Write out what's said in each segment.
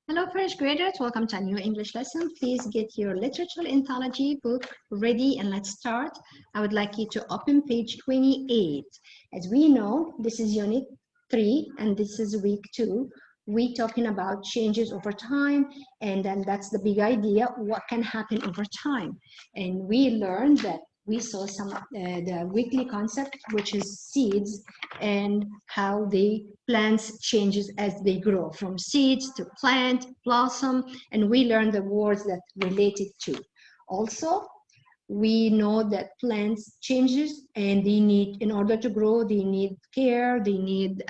Hello, first graders. Welcome to a new English lesson. Please get your literature anthology book ready and let's start. I would like you to open page 28. As we know, this is unit 3 and this is week 2. We're talking about changes over time, and then that's the big idea, what can happen over time. And we learned that we saw some the weekly concept, which is seeds, and how the plants changes as they grow from seeds to plant, blossom, and we learned the words that related to. Also, we know that plants changes and they need, in order to grow, they need care, they need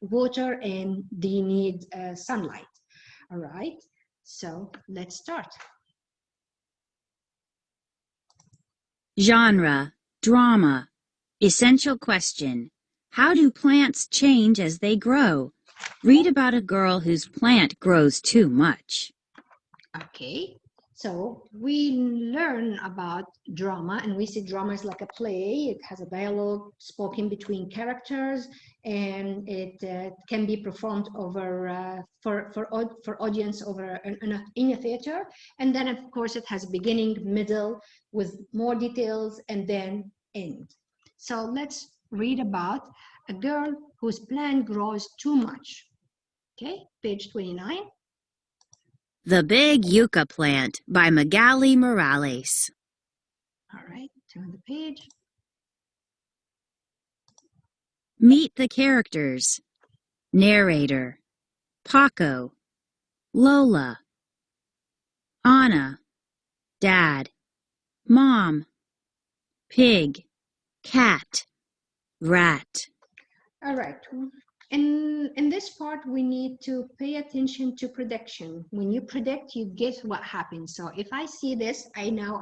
water, and they need sunlight. All right, so let's start. Genre, drama. Essential question. How do plants change as they grow? Read about a girl whose plant grows too much. Okay, so we learn about drama, and we see drama is like a play. It has a dialogue spoken between characters, and it can be performed over for audience over in a theater. And then, of course, it has beginning, middle, with more details, and then end. So let's read about a girl whose plant grows too much. Okay, page 29. The Big Yucca Plant by Migueli Morales. All right, turn the page. Meet the characters. Narrator. Paco. Lola. Anna. Dad. Mom. Pig. Cat. Rat. All right. In this part, we need to pay attention to prediction. When you predict, you guess what happens. So if I see this, I know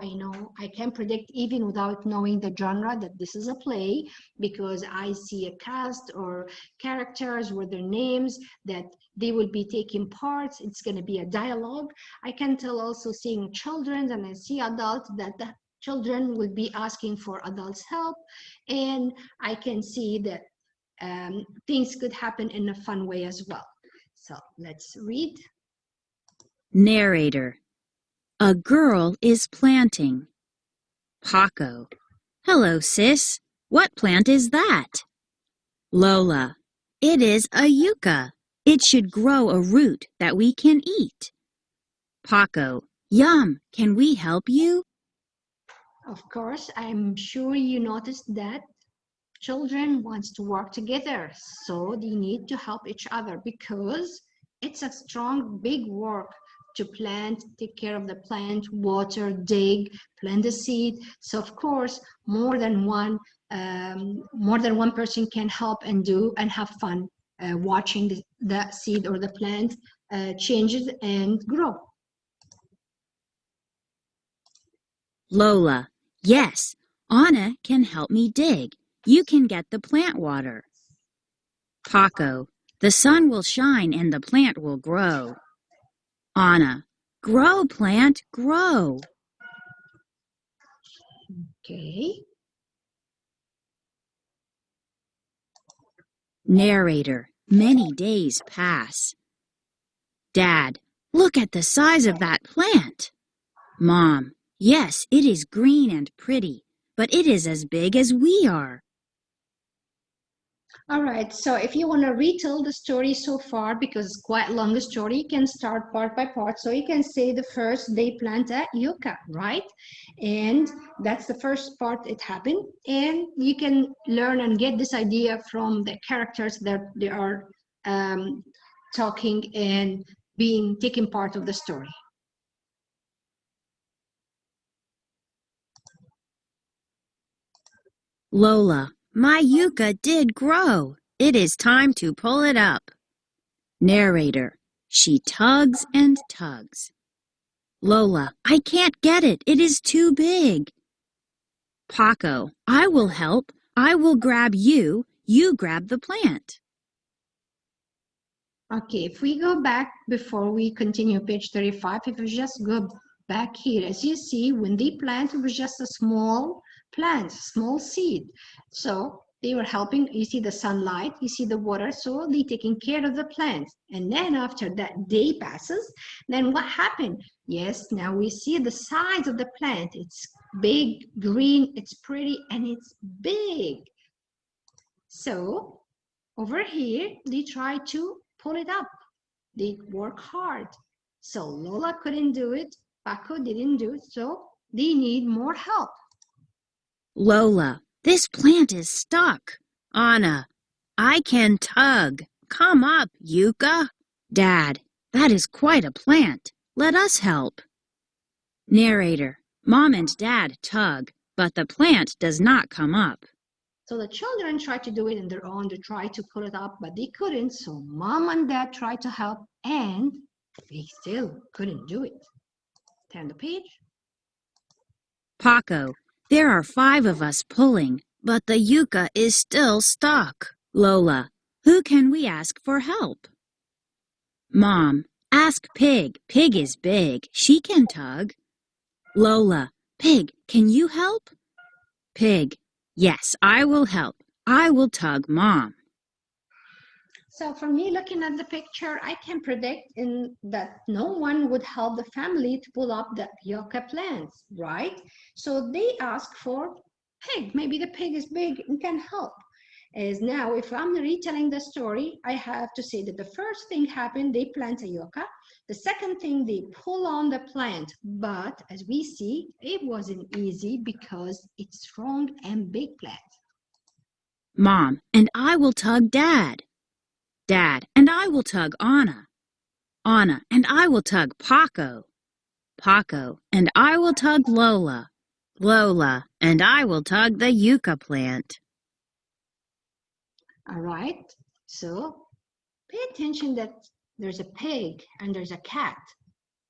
I can predict even without knowing the genre that this is a play, because I see a cast or characters with their names that they will be taking parts. It's going to be a dialogue. I can tell also seeing children, and I see adults, that the children will be asking for adults' help, and I can see that things could happen in a fun way as well. So let's read. Narrator. A girl is planting. Paco. Hello, sis. What plant is that? Lola. It is a yucca. It should grow a root that we can eat. Paco. Yum. Can we help you? Of course, I'm sure you noticed that children wants to work together, so they need to help each other, because it's a strong, big work to plant, take care of the plant, water, dig, plant the seed. So of course, more than one person can help and do and have fun watching the seed or the plant changes and grow. Lola. Yes, Anna can help me dig. You can get the plant water. Paco. The sun will shine and the plant will grow. Anna. Grow, plant, grow. Okay. Narrator. Many days pass. Dad. Look at the size of that plant. Mom. Yes, it is green and pretty, but it is as big as we are. All right, so if you want to retell the story so far, because it's quite a long story, you can start part by part. So you can say the first they plant a yucca, right? And that's the first part it happened. And you can learn and get this idea from the characters that they are talking and taking part of the story. Lola. My yucca did grow. It is time to pull it up. Narrator. She tugs and tugs. Lola. I can't get it. It is too big. Paco. I will help. I will grab you. You grab the plant. Okay, if we go back before we continue page 35, if we just go back here, as you see, when they plant, it was just a small plant, small seed. So They were helping. You see the sunlight, you see the water, so they taking care of the plants. And then after that day passes, then what happened? Yes, now we see the size of the plant. It's big, green, it's pretty, and it's big. So over here, they try to pull it up. They work hard. So Lola couldn't do it, Paco didn't do it, so they need more help. Lola, this plant is stuck. Anna, I can tug. Come up, Yucca. Dad, that is quite a plant. Let us help. Narrator, Mom and Dad tug, but the plant does not come up. So the children tried to do it on their own. They tried to pull it up, but they couldn't. So Mom and Dad tried to help, and they still couldn't do it. Turn the page. Paco, there are 5 of us pulling, but the yucca is still stuck. Lola, who can we ask for help? Mom, ask Pig. Pig is big. She can tug. Lola, Pig, can you help? Pig, yes, I will help. I will tug Mom. So for me, looking at the picture, I can predict that no one would help the family to pull up the yucca plants, right? So they ask for Pig. Maybe the pig is big and can help. As now, if I'm retelling the story, I have to say that the first thing happened, they plant a yucca. The second thing, they pull on the plant. But as we see, it wasn't easy because it's strong and big plant. Mom, and I will tug Dad. Dad, and I will tug Anna. Anna, and I will tug Paco. Paco, and I will tug Lola. Lola, and I will tug the yucca plant. All right, so pay attention that there's a pig and there's a cat.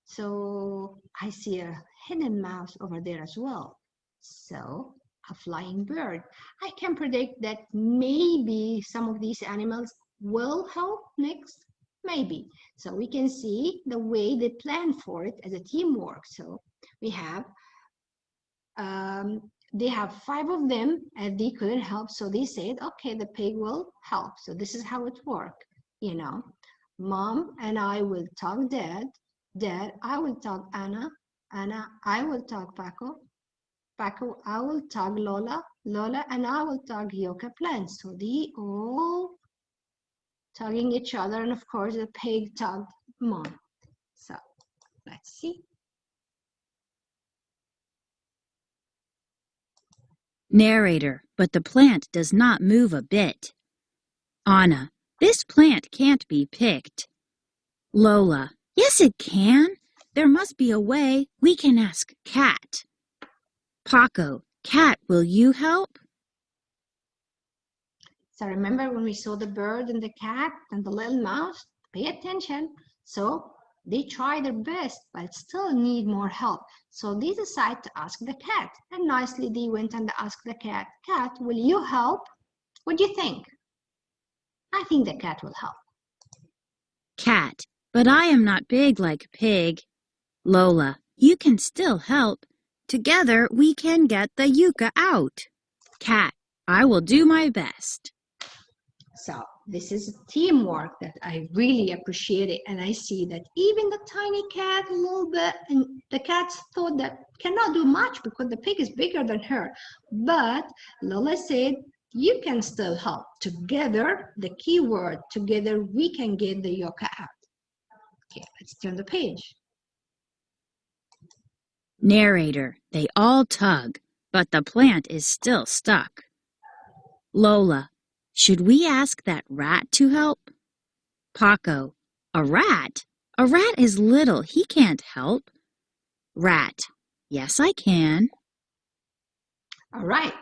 So I see a hidden mouse over there as well. So a flying bird. I can predict that maybe some of these animals will help next, maybe. So we can see the way they plan for it as a teamwork. So we have they have 5 of them and they couldn't help, so they said, okay, the pig will help. So this is how it worked, you know. Mom and I will tug Dad. Dad, I will tug Anna. Anna, I will tug Paco. Paco, I will tug Lola. Lola, and I will tug yucca plants. So they all tugging each other, and of course the pig tugged Mom. So let's see. Narrator, but the plant does not move a bit. Anna, this plant can't be picked. Lola, yes it can. There must be a way. We can ask Cat. Paco, Cat, will you help? So remember when we saw the bird and the cat and the little mouse? Pay attention. So they try their best, but still need more help. So they decide to ask the cat. And nicely they went and asked the cat, Cat, will you help? What do you think? I think the cat will help. Cat, but I am not big like Pig. Lola, you can still help. Together we can get the yucca out. Cat, I will do my best. So this is teamwork that I really appreciate it. And I see that even the tiny cat, a little bit, and the cats thought that cannot do much because the pig is bigger than her. But Lola said, you can still help. Together, the key word, together we can get the yucca out. Okay, let's turn the page. Narrator, they all tug, but the plant is still stuck. Lola, should we ask that rat to help? Paco, a rat? A rat is little, he can't help. Rat, yes I can. All right,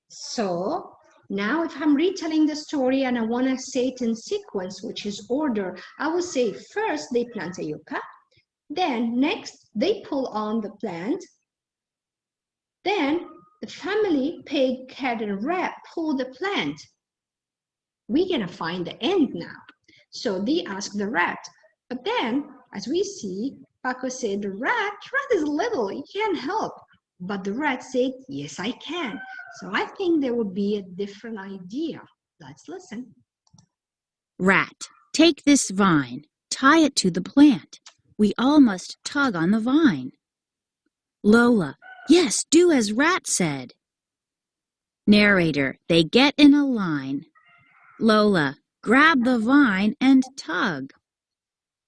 so now if I'm retelling the story and I want to say it in sequence, which is order, I will say first they plant a yucca, then next they pull on the plant, then the family, pig, cat, and rat pull the plant. We're going to find the end now. So they ask the rat. But then, as we see, Paco said, the rat is little, he can't help. But the rat said, yes, I can. So I think there would be a different idea. Let's listen. Rat, take this vine, tie it to the plant. We all must tug on the vine. Lola, yes, do as Rat said. Narrator, they get in a line. Lola, grab the vine and tug.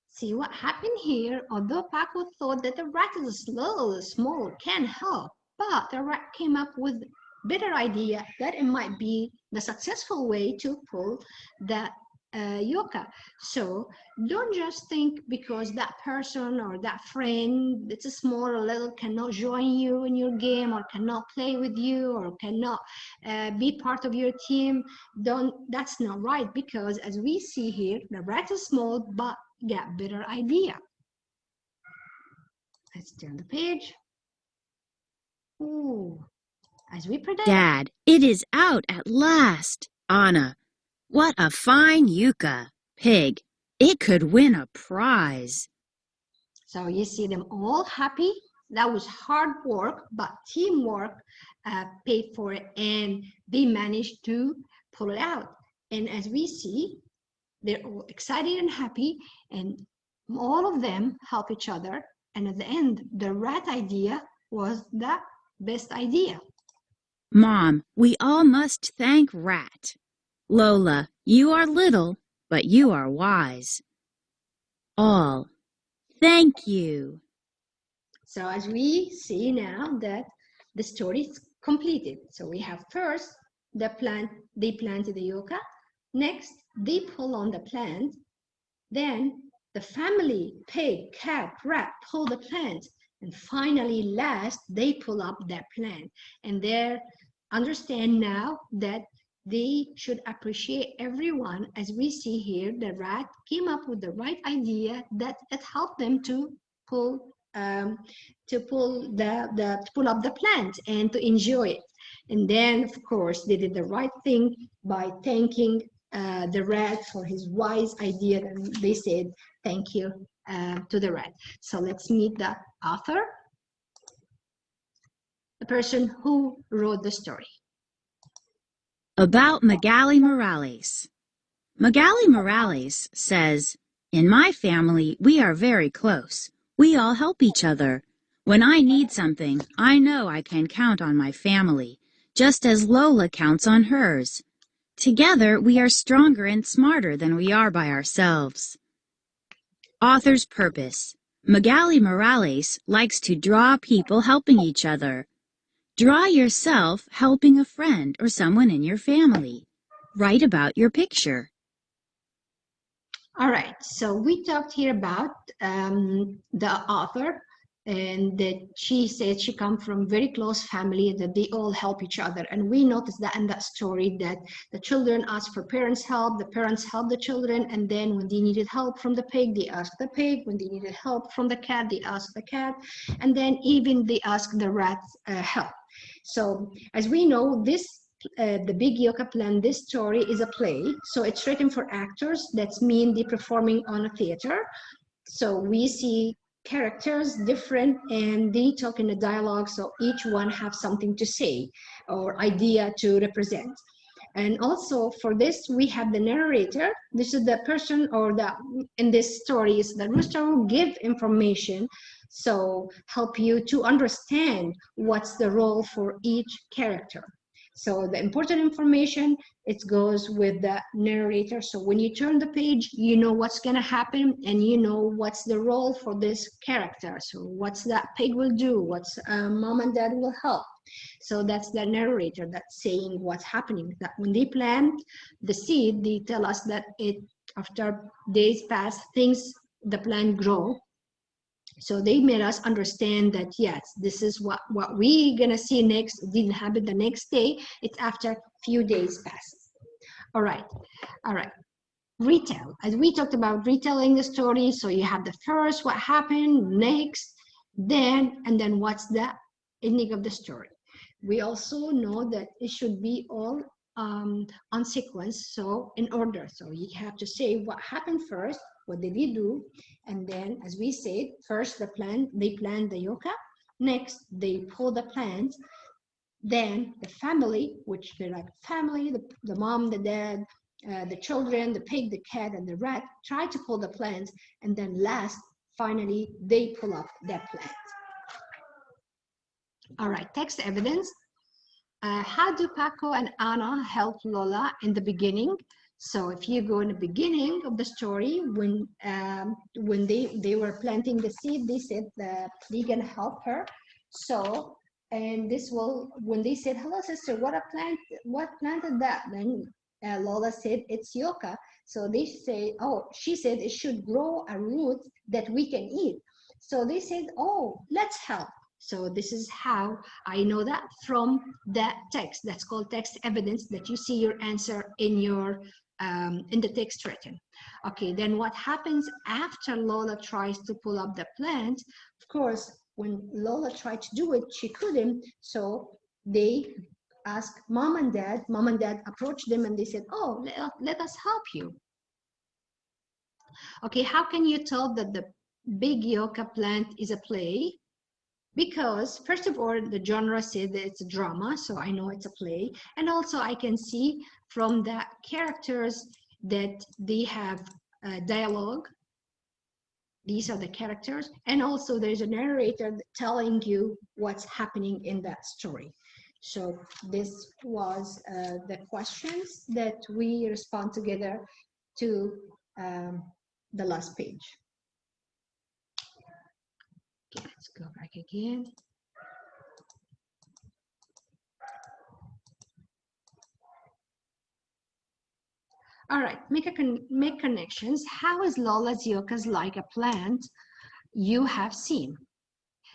See what happened here? Although Paco thought that the rat is small, can help, but the rat came up with a better idea that it might be the successful way to pull the yucca. So don't just think because that person or that friend that's small or little cannot join you in your game or cannot play with you or cannot be part of your team. That's not right, because as we see here, the rat is small but get better idea. Let's turn the page. Ooh, as we predict. Dad, it is out at last. Anna, what a fine yucca. Pig, it could win a prize. So you see them all happy. That was hard work, but teamwork paid for it, and they managed to pull it out. And as we see, they're all excited and happy, and all of them help each other. And at the end, the rat idea was the best idea. Mom, we all must thank Rat. Lola, you are little, but you are wise. All, thank you. So as we see now that the story is completed. So we have first they planted the yucca. Next, they pull on the plant. Then the family, pig, cat, rat, pull the plant. And finally, last, they pull up that plant. And they understand now that they should appreciate everyone. As we see here, the rat came up with the right idea that it helped them to pull up the plant and to enjoy it. And then, of course, they did the right thing by thanking the rat for his wise idea, and they said thank you to the rat. So let's meet the author, the person who wrote the story. About Migueli Morales. Migueli Morales says, in my family, we are very close. We all help each other. When I need something, I know I can count on my family, just as Lola counts on hers. Together, we are stronger and smarter than we are by ourselves. Author's purpose. Migueli Morales likes to draw people helping each other. Draw yourself helping a friend or someone in your family. Write about your picture. All right, so we talked here about the author, and that she said she comes from very close family, that they all help each other. And we noticed that in that story that the children asked for parents' help, the parents helped the children, and then when they needed help from the pig, they asked the pig. When they needed help from the cat, they asked the cat, and then even they asked the rat help. So as we know, this the Big Yucca Plan, this story is a play, so it's written for actors. That's mean they're performing on a theater. So we see characters different and they talk in a dialogue, so each one have something to say or idea to represent. And also for this we have the narrator. This is the person, or the in this story is the rooster who give information, so help you to understand what's the role for each character. So the important information, it goes with the narrator. So when you turn the page, you know what's going to happen and you know what's the role for this character. So what's that pig will do, what's mom and dad will help. So that's the narrator that's saying what's happening. That when they plant the seed, they tell us that after days pass, the plant grow. So they made us understand that, yes, this is what we're going to see next. It didn't happen the next day. It's after a few days passes. All right. Retell. As we talked about retelling the story, so you have the first, what happened, next, then, and then what's the ending of the story. We also know that it should be all on sequence, so in order. So you have to say what happened first, what did they do, and then, as we said, first they planned the yucca, Next, they pull the plant. Then the family, which they're like family, the mom, the dad, the children, the pig, the cat, and the rat, try to pull the plant. And then last, finally, they pull up that plant. All right, text evidence. How do Paco and Anna help Lola in the beginning? So if you go in the beginning of the story, when they were planting the seed, they said that they're gonna help her. So, and this will, when they said, hello sister, what planted that? Then Lola said, it's Yucca. So they say, oh, she said it should grow a root that we can eat. So they said, oh, let's help. So this is how I know that from that text. That's called text evidence, that you see your answer in your in the text written. Okay, then what happens after Lola tries to pull up the plant? Of course, when Lola tried to do it, she couldn't. So they asked mom and dad. Mom and dad approached them and they said, oh, let us help you. Okay, how can you tell that the big yucca plant is a play? Because first of all, the genre said that it's a drama, so I know it's a play. And also I can see from the characters that they have dialogue. These are the characters. And also there's a narrator telling you what's happening in that story. So this was the questions that we respond together to the last page. Okay, let's go back again. All right, make connections. How is Lola's yuccas like a plant you have seen?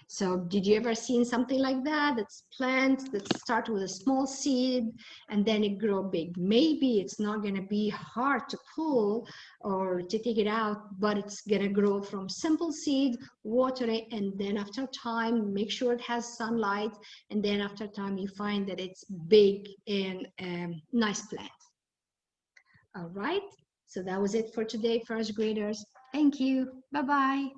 So did you ever seen something like that? That's plant that start with a small seed and then it grow big. Maybe it's not going to be hard to pull or to take it out, but it's going to grow from simple seed, water it, and then after time, make sure it has sunlight. And then after time, you find that it's big and nice plant. All right, so that was it for today, first graders. Thank you. Bye-bye.